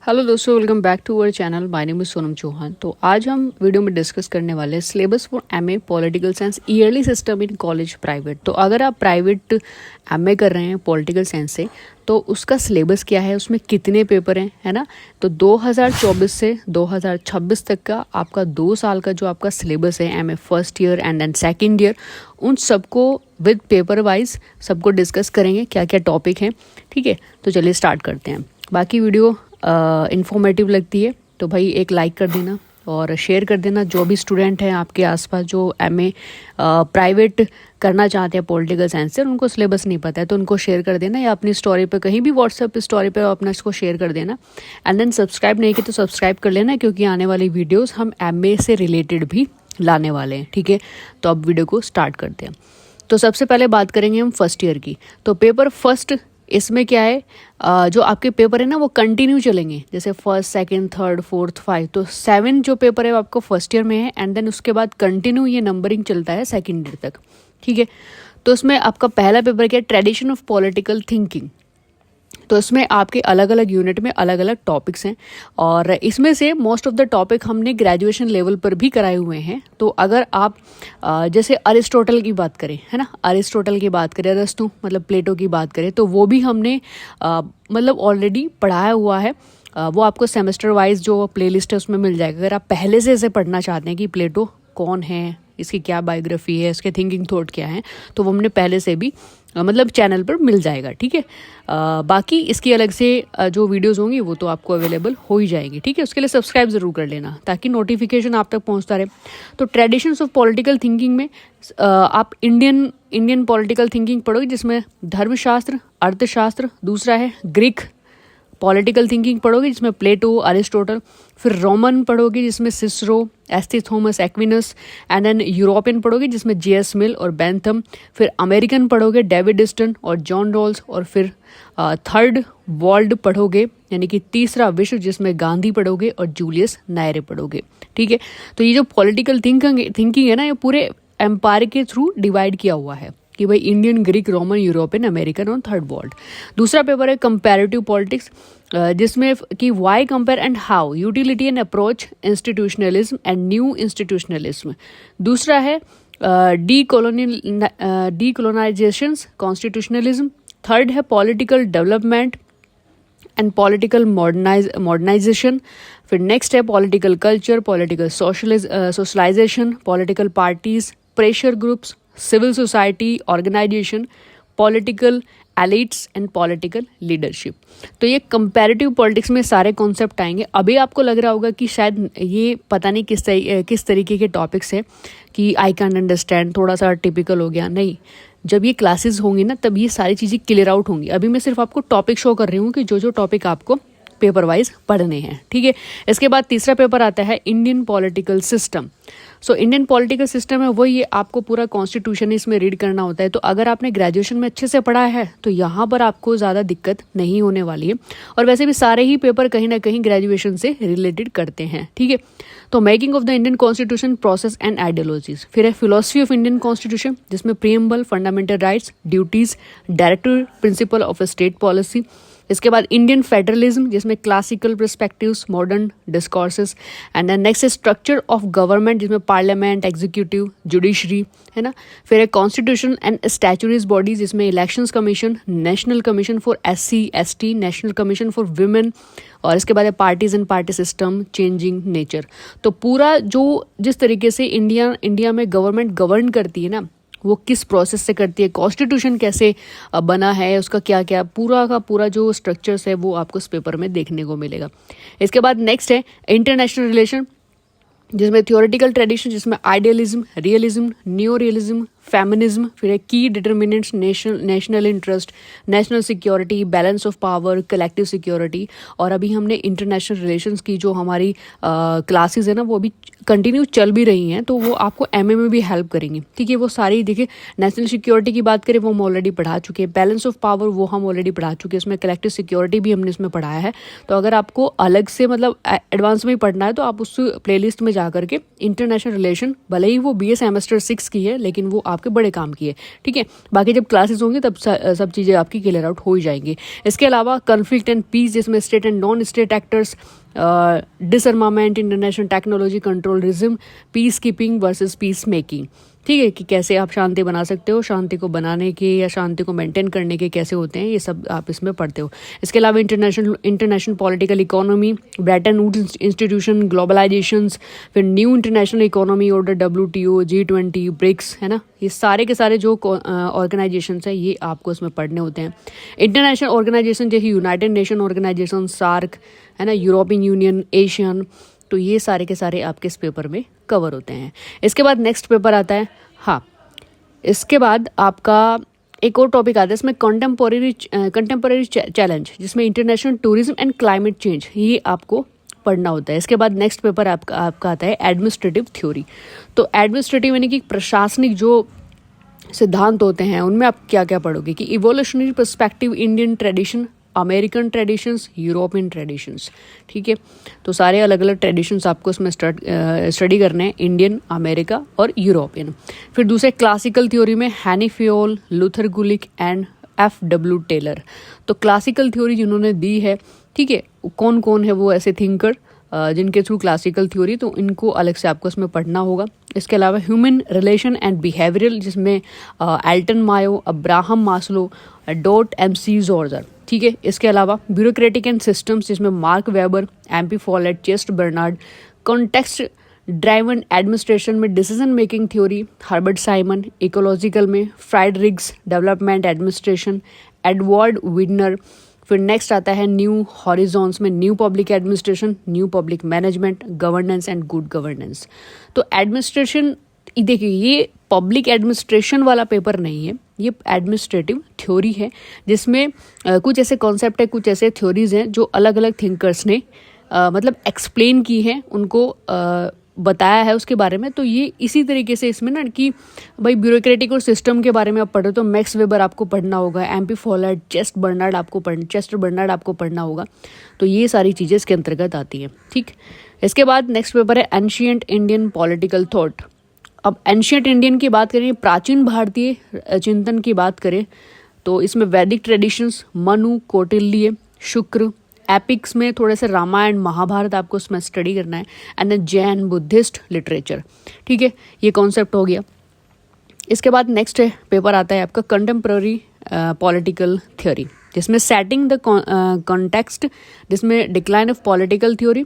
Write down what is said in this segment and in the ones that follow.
Hello दोस्तों, welcome back to our channel. My name is Sonam Chauhan. तो आज हम वीडियो में डिस्कस करने वाले हैं syllabus for MA political science yearly system in college private. तो अगर आप प्राइवेट एमए कर रहे हैं पॉलिटिकल साइंस से तो उसका सिलेबस क्या है, उसमें कितने पेपर हैं, है ना। तो 2024 से 2026 तक का आपका 2 साल का जो आपका सिलेबस है MA first year and then second year, उन सबको विद पेपर वाइज सबको डिस्कस करेंगे क्या क्या टॉपिक हैं। ठीक है, तो चलिए स्टार्ट करते हैं। बाकी वीडियो इंफॉर्मेटिव लगती है तो भाई एक लाइक कर देना और शेयर कर देना। जो भी स्टूडेंट हैं आपके आसपास जो एमए प्राइवेट करना चाहते हैं पॉलिटिकल साइंस से, उनको सिलेबस नहीं पता है तो उनको शेयर कर देना, या अपनी स्टोरी पे कहीं भी व्हाट्सएप स्टोरी पे अपना इसको शेयर कर देना। एंड देन सब्सक्राइब नहीं किया तो सब्सक्राइब कर लेना, क्योंकि आने वाली वीडियोज़ हम एमए से रिलेटेड भी लाने वाले हैं। ठीक है, तो अब वीडियो को स्टार्ट करते हैं। तो सबसे पहले बात करेंगे हम फर्स्ट ईयर की। तो पेपर फर्स्ट, इसमें क्या है, जो आपके पेपर है ना वो कंटिन्यू चलेंगे, जैसे फर्स्ट सेकंड थर्ड फोर्थ 5, तो 7 जो पेपर है वो आपको फर्स्ट ईयर में है एंड देन उसके बाद कंटिन्यू ये नंबरिंग चलता है सेकंड ईयर तक। ठीक है, तो इसमें आपका पहला पेपर क्या है, ट्रेडिशन ऑफ पॉलिटिकल थिंकिंग। तो इसमें आपके अलग अलग यूनिट में अलग अलग टॉपिक्स हैं और इसमें से मोस्ट ऑफ द टॉपिक हमने ग्रेजुएशन लेवल पर भी कराए हुए हैं। तो अगर आप जैसे अरिस्टोटल की बात करें, है ना, अरिस्टोटल की बात करें, अरस्तु मतलब प्लेटो की बात करें, तो वो भी हमने मतलब ऑलरेडी पढ़ाया हुआ है। वो आपको सेमेस्टर वाइज जो प्लेलिस्ट है उसमें मिल जाएगा। अगर आप पहले से इसे पढ़ना चाहते हैं कि प्लेटो कौन है, इसकी क्या बायोग्राफी है, इसके थिंकिंग थॉट क्या है, तो वो हमने पहले से भी मतलब चैनल पर मिल जाएगा। ठीक है, बाकी इसकी अलग से जो वीडियोस होंगी वो तो आपको अवेलेबल हो ही जाएगी। ठीक है, उसके लिए सब्सक्राइब ज़रूर कर लेना ताकि नोटिफिकेशन आप तक पहुंचता रहे। तो ट्रेडिशंस ऑफ पॉलिटिकल थिंकिंग में आप इंडियन पॉलिटिकल थिंकिंग पढ़ोगे, जिसमें धर्मशास्त्र, अर्थशास्त्र, दूसरा है ग्रीक पॉलिटिकल थिंकिंग पढ़ोगे जिसमें प्लेटो, अरिस्टोटल, फिर रोमन पढ़ोगे जिसमें Cicero, saint Thomas Aquinas, and then European पढ़ोगे जिसमें जेएस मिल और बेंथम, फिर अमेरिकन पढ़ोगे डेविड ईस्टन और जॉन रॉल्स, और फिर थर्ड वर्ल्ड पढ़ोगे यानी कि तीसरा विश्व जिसमें गांधी पढ़ोगे और जूलियस नायरे पढ़ोगे। ठीक है, तो ये जो पॉलिटिकल थिंकिंग है ना, ये पूरे एम्पायर के थ्रू डिवाइड किया हुआ है कि भाई Indian, Greek, Roman, European, American और थर्ड वर्ल्ड। दूसरा पेपर है कंपैरेटिव पॉलिटिक्स, जिसमें कि why compare and how, utility and approach, institutionalism and new institutionalism. दूसरा है डीकोलोनाइजेशन, कॉन्स्टिट्यूशनलिज्म। थर्ड है political development and political modernisation. फिर नेक्स्ट है political culture, political socialisation, political parties, pressure groups, civil society organisation, political elites and political leadership. तो ये comparative politics में सारे concept आएंगे। अभी आपको लग रहा होगा कि शायद ये पता नहीं किस तरीके के टॉपिक्स हैं कि आई कैन अंडरस्टैंड, थोड़ा सा टिपिकल हो गया। नहीं, जब ये क्लासेस होंगी ना तब ये सारी चीज़ें क्लियर आउट होंगी। अभी मैं सिर्फ आपको टॉपिक शो कर रही हूँ कि जो जो टॉपिक आपको पेपर वाइज पढ़ने हैं। ठीक है, इसके बाद तीसरा पेपर आता है Indian political system. So Indian political system है वो, ये आपको पूरा कॉन्स्टिट्यूशन इसमें रीड करना होता है। तो अगर आपने ग्रेजुएशन में अच्छे से पढ़ा है तो यहाँ पर आपको ज़्यादा दिक्कत नहीं होने वाली है, और वैसे भी सारे ही पेपर कहीं ना कहीं ग्रेजुएशन से रिलेटेड करते हैं। ठीक है, तो making of the Indian constitution, process and ideologies. फिर है फिलोसफी ऑफ इंडियन कॉन्स्टिट्यूशन जिसमें preamble, fundamental rights, duties, director principle of state policy. इसके बाद इंडियन फेडरलिज्म जिसमें classical perspectives, modern discourses, and then next structure of government जिसमें parliament, executive, judiciary, है ना। फिर है कॉन्स्टिट्यूशन एंड स्टैट्यूटरीज बॉडीज जिसमें elections commission, national commission for SC/ST, national commission for women, और इसके बाद है parties and party system, changing nature. तो पूरा जो जिस तरीके से इंडिया में गवर्नमेंट गवर्न करती है ना, वो किस प्रोसेस से करती है, कॉन्स्टिट्यूशन कैसे बना है, उसका क्या क्या पूरा का पूरा जो स्ट्रक्चर्स है वो आपको इस पेपर में देखने को मिलेगा। इसके बाद नेक्स्ट है इंटरनेशनल रिलेशन जिसमें थियोरेटिकल ट्रेडिशन जिसमें idealism, realism, new realism, feminism. फिर है की determinants, national interest, national security, balance of power, collective security. और अभी हमने इंटरनेशनल रिलेशंस की जो हमारी क्लासेस है ना वो अभी कंटिन्यू चल भी रही हैं, तो वो आपको एमए में भी हेल्प करेंगी। ठीक है, वो सारी देखिए, नेशनल सिक्योरिटी की बात करें वो हम ऑलरेडी पढ़ा चुके हैं, बैलेंस ऑफ पावर वो हम ऑलरेडी पढ़ा चुके हैं, इसमें कलेक्टिव सिक्योरिटी भी हमने इसमें पढ़ाया है। तो अगर आपको अलग से मतलब एडवांस में ही पढ़ना है तो आप उस प्लेलिस्ट में जा करके इंटरनेशनल रिलेशन, भले ही वो BA सेमेस्टर 6 की है लेकिन वो आपके बड़े काम की है, ठीक है। बाकी जब क्लासेस होंगी तब सब चीज़ें आपकी क्लियर आउट हो ही जाएंगी। इसके अलावा कन्फ्लिक्ट एंड पीस, जिसमें state and non state actors, disarmament, international technology control regime, peace keeping versus peace making, ठीक है, कि कैसे आप शांति बना सकते हो, शांति को बनाने के या शांति को मेंटेन करने के कैसे होते हैं, ये सब आप इसमें पढ़ते हो। इसके अलावा international political economy, Bretton Woods institution, globalisations, फिर new international economy order, WTO, G20, BRICS, है ना, ये सारे के सारे जो ऑर्गेनाइजेशंस हैं ये आपको इसमें पढ़ने होते हैं। इंटरनेशनल ऑर्गेनाइजेशन जैसे यूनाइटेड नेशन ऑर्गेनाइजेशन, सार्क, है ना, यूरोपियन यूनियन, एशियन, तो ये सारे के सारे आपके इस पेपर में कवर होते हैं। इसके बाद नेक्स्ट पेपर आता है, हाँ, इसके बाद आपका एक और टॉपिक आता है इसमें कंटेम्पोरेरी चैलेंज, जिसमें international tourism and climate change, ये आपको पढ़ना होता है। इसके बाद नेक्स्ट पेपर आपका आता है एडमिनिस्ट्रेटिव थ्योरी। तो एडमिनिस्ट्रेटिव यानी कि प्रशासनिक जो सिद्धांत होते हैं उनमें आप क्या क्या पढ़ोगे, कि evolutionary perspective, Indian tradition, American traditions, European traditions, ठीक है। तो सारे अलग अलग ट्रेडिशंस आपको इसमें स्टडी करने हैं, इंडियन, अमेरिका और यूरोपियन। फिर दूसरे क्लासिकल थ्योरी में Henri Fayol, Luther Gulick and FW Taylor. तो क्लासिकल थ्योरी जिन्होंने दी है, ठीक है, कौन कौन है वो ऐसे थिंकर जिनके थ्रू क्लासिकल थ्योरी, तो इनको अलग से आपको इसमें पढ़ना होगा। इसके अलावा ह्यूमन रिलेशन एंड बिहेवियरल, जिसमें Elton Mayo, Abraham Maslow, dot MC George, ठीक है। इसके अलावा ब्यूरोक्रेटिक एंड सिस्टम्स, जिसमें Mark Weber, MP Follett, Chester Barnard, context driven administration में decision making theory, Herbert Simon, ecological में Fred Riggs, development administration, Edward Weidner. फिर next आता है न्यू हॉरिजॉन्स में new public administration, new public management, governance and good governance. तो administration, देखिए ये public administration वाला पेपर नहीं है, ये एडमिनिस्ट्रेटिव थ्योरी है, जिसमें कुछ ऐसे कॉन्सेप्ट है, कुछ ऐसे थ्योरीज हैं जो अलग अलग थिंकर्स ने मतलब एक्सप्लेन की हैं, उनको बताया है उसके बारे में। तो ये इसी तरीके से इसमें ना कि भाई ब्यूरोक्रेटिक और सिस्टम के बारे में आप पढ़ रहे हो तो मैक्स वेबर आपको पढ़ना होगा, MP फॉलेट, चेस्ट बर्नार्ड आपको पढ़ना होगा। तो ये सारी चीज़ें इसके अंतर्गत आती हैं, ठीक। इसके बाद नेक्स्ट पेपर है एंशिएंट इंडियन पॉलिटिकल थॉट। अब एंशिएंट इंडियन की बात करें, प्राचीन भारतीय चिंतन की बात करें, तो इसमें वैदिक ट्रेडिशंस, मनु, कौटिल्य, शुक्र, एपिक्स में थोड़े से रामायण, महाभारत आपको उसमें स्टडी करना है, एंड जैन बुद्धिस्ट लिटरेचर, ठीक है, ये कॉन्सेप्ट हो गया। इसके बाद नेक्स्ट पेपर आता है आपका कंटेम्प्रेरी पॉलिटिकल थ्योरी, जिसमें सेटिंग द कॉन्टेक्स्ट, जिसमें decline of political theory,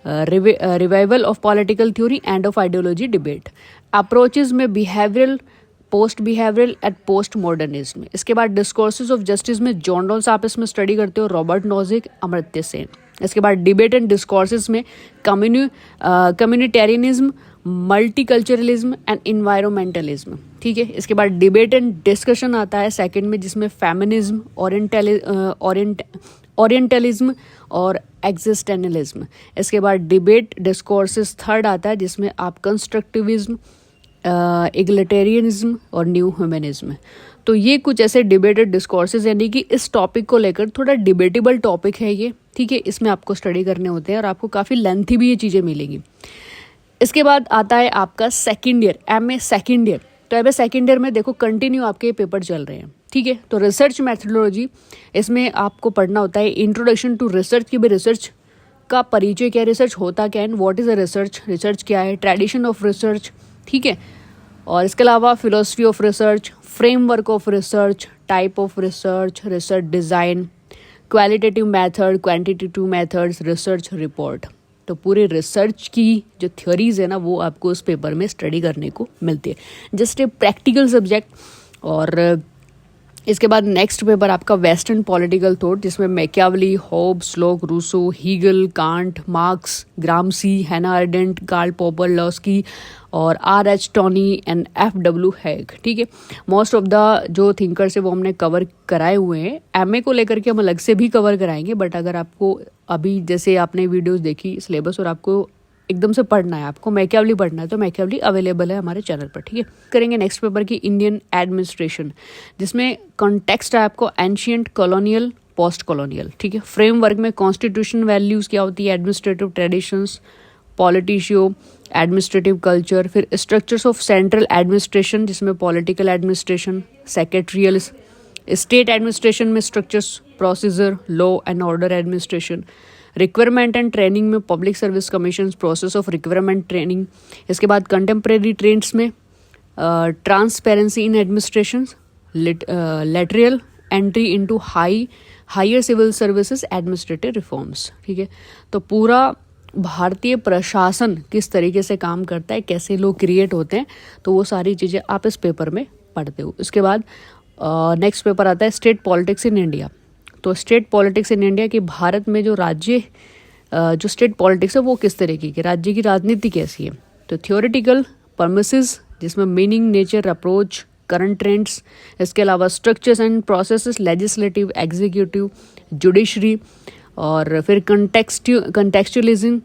revival of political theory, end of ideology debate, approaches में behavioural, post behavioural and postmodernism. इसके बाद डिस्कोर्सेज ऑफ जस्टिस में जॉन रॉल्स आप इसमें स्टडी करते हो, रॉबर्ट नोजिक, अमर्त्य सेन। इसके बाद डिबेट एंड डिस्कोर्सेज में कम्युनिटेरियनिज्म, मल्टीकल्चरलिज्म एंड इन्वायरमेंटलिज्म, ठीक है। इसके बाद डिबेट एंड डिस्कशन आता है सेकंड में, जिसमें फेमिनिज्म, ओरिएंटलिज्म और एग्जिस्टेंशलिज्म। इसके बाद डिबेट डिस्कोर्सेज थर्ड आता है, जिसमें आप कंस्ट्रक्टिविज्म, इगलिटेरियनिज्म और न्यू ह्यूमनिज्म। तो ये कुछ ऐसे डिबेटेड डिस्कोर्सेज, यानी कि इस टॉपिक को लेकर थोड़ा डिबेटेबल टॉपिक है ये, ठीक है, इसमें आपको स्टडी करने होते हैं और आपको काफ़ी लेंथी भी ये चीज़ें मिलेंगी। इसके बाद आता है आपका second year, MA second year. तो MA सेकेंड ईयर में देखो कंटिन्यू आपके पेपर चल रहे हैं, ठीक है। तो रिसर्च मैथडोलॉजी, इसमें आपको पढ़ना होता है इंट्रोडक्शन टू रिसर्च, की भी रिसर्च का परिचय क्या है, रिसर्च होता क्या है, what is a research, research क्या है, ट्रेडिशन ऑफ रिसर्च, ठीक है। और इसके अलावा philosophy of research, framework of research, type of research, research design, qualitative method, quantitative methods, research report. तो पूरे रिसर्च की जो थ्योरीज है ना वो आपको उस पेपर में स्टडी करने को मिलती है, जस्ट ए प्रैक्टिकल सब्जेक्ट। और इसके बाद नेक्स्ट पेपर आपका वेस्टर्न पॉलिटिकल थॉट, जिसमें Machiavelli, Hobbes, Locke, Rousseau, Hegel, Kant, Marx, Gramsci, Hannah Arendt, Karl popper, Laski और R.H. टॉनी एंड FW हैग, ठीक है। मोस्ट ऑफ द जो थिंकर्स है वो हमने कवर कराए हुए हैं, MA को लेकर के हम अलग से भी कवर कराएंगे। बट अगर आपको अभी जैसे आपने वीडियोस देखी सिलेबस और आपको एकदम से पढ़ना है, आपको मैकियावली पढ़ना है, तो मैकियावली अवेलेबल है हमारे चैनल पर, ठीक है। करेंगे नेक्स्ट पेपर की इंडियन एडमिनिस्ट्रेशन, जिसमें कॉन्टेक्स्ट है आपको एंशिएंट, कॉलोनियल, पोस्ट कॉलोनियल, ठीक है। फ्रेमवर्क में कॉन्स्टिट्यूशन वैल्यूज क्या होती है, administrative traditions, politico, administrative culture, फिर स्ट्रक्चर्स ऑफ सेंट्रल एडमिनिस्ट्रेशन जिसमें political administration, secretarial, state administration में structures, procedure, law and order administration, requirement and training में public service commission, process of requirement training. इसके बाद contemporary trends में transparency in administration, lateral entry into higher civil services, administrative reforms. ठीक है, तो पूरा भारतीय प्रशासन किस तरीके से काम करता है, कैसे लोग क्रिएट होते हैं, तो वो सारी चीज़ें आप इस पेपर में पढ़ते हो। इसके बाद नेक्स्ट पेपर आता है स्टेट पॉलिटिक्स इन इंडिया। तो स्टेट पॉलिटिक्स इन इंडिया कि भारत में जो राज्य जो स्टेट पॉलिटिक्स है वो किस तरीके की, राज्य की राजनीति कैसी है। तो थियोरेटिकल परमिसेस जिसमें meaning, nature, approach, current trends, इसके अलावा structures and processes, legislative, executive, judiciary, और फिर contextualism,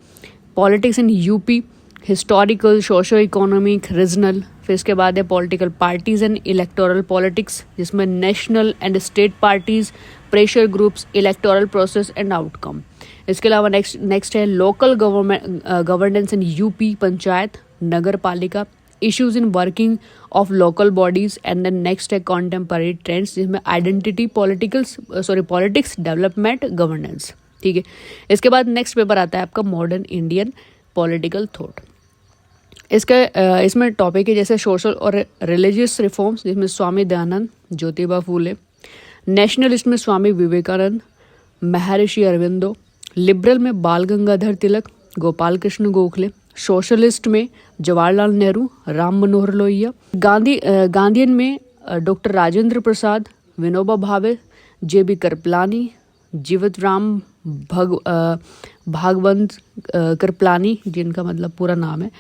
politics in UP, historical, socio economic, regional. फिर इसके बाद है political parties and electoral politics जिसमें national and state parties, pressure groups, electoral process and outcome. इसके अलावा नेक्स्ट है local governance in UP, panchayat, nagar palika, issues in working of local bodies, and then next है contemporary trends जिसमें identity, politics, development, governance. ठीक है, इसके बाद नेक्स्ट पेपर आता है आपका मॉडर्न इंडियन पॉलिटिकल थॉट। इसमें टॉपिक है जैसे सोशल और रिलीजियस रिफॉर्म्स जिसमें स्वामी दयानंद, ज्योतिबा फूले, नेशनलिस्ट में स्वामी विवेकानंद, महर्षि अरविंदो, लिबरल में बाल गंगाधर तिलक, गोपाल कृष्ण गोखले, सोशलिस्ट में जवाहरलाल नेहरू, राम मनोहर लोहिया, गांधीयन में डॉक्टर राजेंद्र प्रसाद, विनोबा भावे, JB कृपलानी, जीवित राम भागवंत कृपलानी जिनका मतलब पूरा नाम है।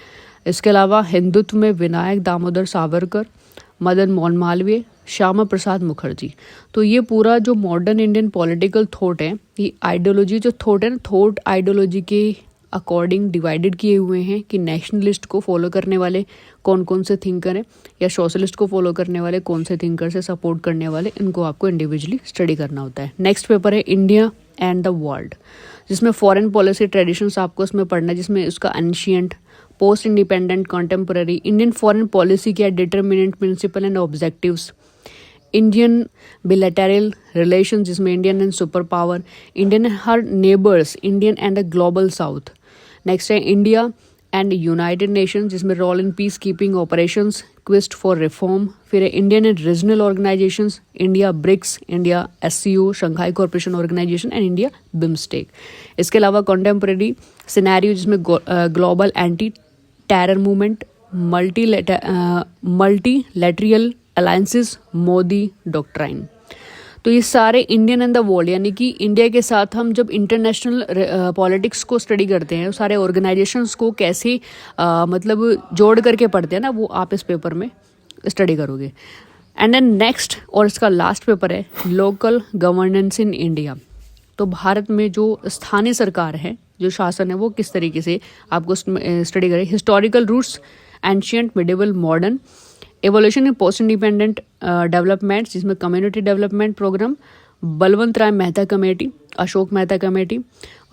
इसके अलावा हिंदुत्व में विनायक दामोदर सावरकर, मदन मोहन मालवीय, श्यामा प्रसाद मुखर्जी। तो ये पूरा जो मॉडर्न इंडियन पॉलिटिकल थॉट है, ये आइडियोलॉजी जो थॉट है ना, थॉट आइडियोलॉजी के अकॉर्डिंग डिवाइडेड किए हुए हैं कि नेशनलिस्ट को फॉलो करने वाले कौन कौन से थिंकर हैं, या सोशलिस्ट को फॉलो करने वाले कौन से थिंकर से सपोर्ट करने वाले, इनको आपको इंडिविजुअली स्टडी करना होता है। नेक्स्ट पेपर है इंडिया एंड द वर्ल्ड जिसमें फॉरेन पॉलिसी ट्रेडिशंस आपको इसमें पढ़ना है, जिसमें उसका ancient, post independent, contemporary, Indian foreign policy के determinant, principle and objectives, Indian bilateral relation जिसमें Indian and super power, Indian and her neighbours, Indian and the global south. Next है India and united nation जिसमें role in peace keeping operations, quest for reform. फिर है Indian and regional organisations, India BRICS, India SCO, Shanghai Corporation Organisation, and India BIMSTEC. इसके अलावा contemporary scenario जिसमें global anti terror movement, multilateral alliances, Modi doctrine. तो ये सारे Indian and the world, यानी कि इंडिया के साथ हम जब इंटरनेशनल पॉलिटिक्स को स्टडी करते हैं, सारे ऑर्गेनाइजेशंस को कैसे मतलब जोड़ करके पढ़ते हैं ना, वो आप इस पेपर में स्टडी करोगे। एंड देन नेक्स्ट और इसका लास्ट पेपर है लोकल गवर्नेंस इन इंडिया। तो भारत में जो स्थानीय सरकार है, जो शासन है, वो किस तरीके से आपको स्टडी करें। Historical roots, ancient, medieval, modern, evolution in post independent development जिसमें community development programme, Balwant Rai Mehta committee, Ashok Mehta committee,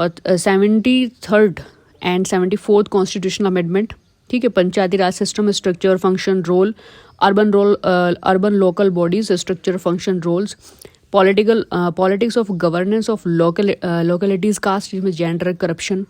और 73rd and 74th constitutional amendment. ठीक है, Panchayati Raj system, structure, function, role, urban local bodies, structure, function, roles, politics of governance of localities, caste जिसमें gender, corruption,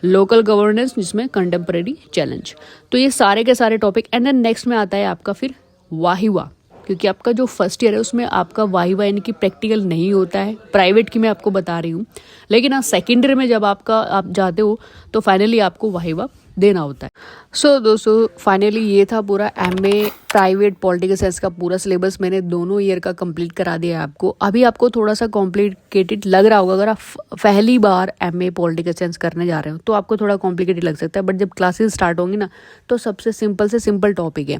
local governance जिसमें contemporary challenge. तो ये सारे के सारे टॉपिक। एंड देन नेक्स्ट में आता है आपका फिर वाहिवा, क्योंकि आपका जो फर्स्ट ईयर है उसमें आपका वाहिवा यानी कि प्रैक्टिकल नहीं होता है, प्राइवेट की मैं आपको बता रही हूँ, लेकिन सेकेंड ईयर में जब आप जाते हो तो फाइनली आपको वाहिवा देना होता है। सो दोस्तों फाइनली ये था पूरा MA प्राइवेट पॉलिटिकल साइंस का पूरा सिलेबस। मैंने दोनों ईयर का कंप्लीट करा दिया है आपको। अभी आपको थोड़ा सा कॉम्प्लिकेटेड लग रहा होगा, अगर आप पहली बार MA पॉलिटिकल साइंस करने जा रहे हो तो आपको थोड़ा कॉम्प्लिकेटेड लग सकता है, बट जब क्लासेस स्टार्ट होंगी ना तो सबसे सिंपल से सिंपल टॉपिक है।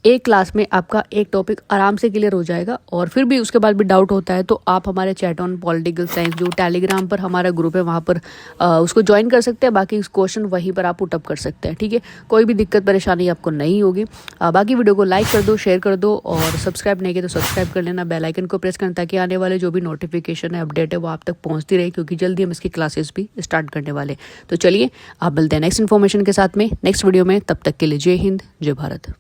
एक क्लास में आपका एक टॉपिक आराम से क्लियर हो जाएगा। और फिर भी उसके बाद भी डाउट होता है तो आप हमारे चैट ऑन पॉलिटिकल साइंस जो टेलीग्राम पर हमारा ग्रुप है वहाँ पर उसको ज्वाइन कर सकते हैं। बाकी क्वेश्चन वहीं पर आप पुटअप कर सकते हैं, ठीक है। कोई भी दिक्कत परेशानी आपको नहीं होगी। बाकी वीडियो को लाइक कर दो, शेयर कर दो और सब्सक्राइब नहीं किया तो सब्सक्राइब कर लेना, बेल आइकन को प्रेस करना ताकि आने वाले जो भी नोटिफिकेशन है, अपडेट है वो आप तक पहुँचती रहे, क्योंकि जल्दी हम इसकी क्लासेस भी स्टार्ट करने वाले। तो चलिए आप मिलते हैं नेक्स्ट इन्फॉर्मेशन के साथ में नेक्स्ट वीडियो में। तब तक के लिए जय हिंद, जय भारत।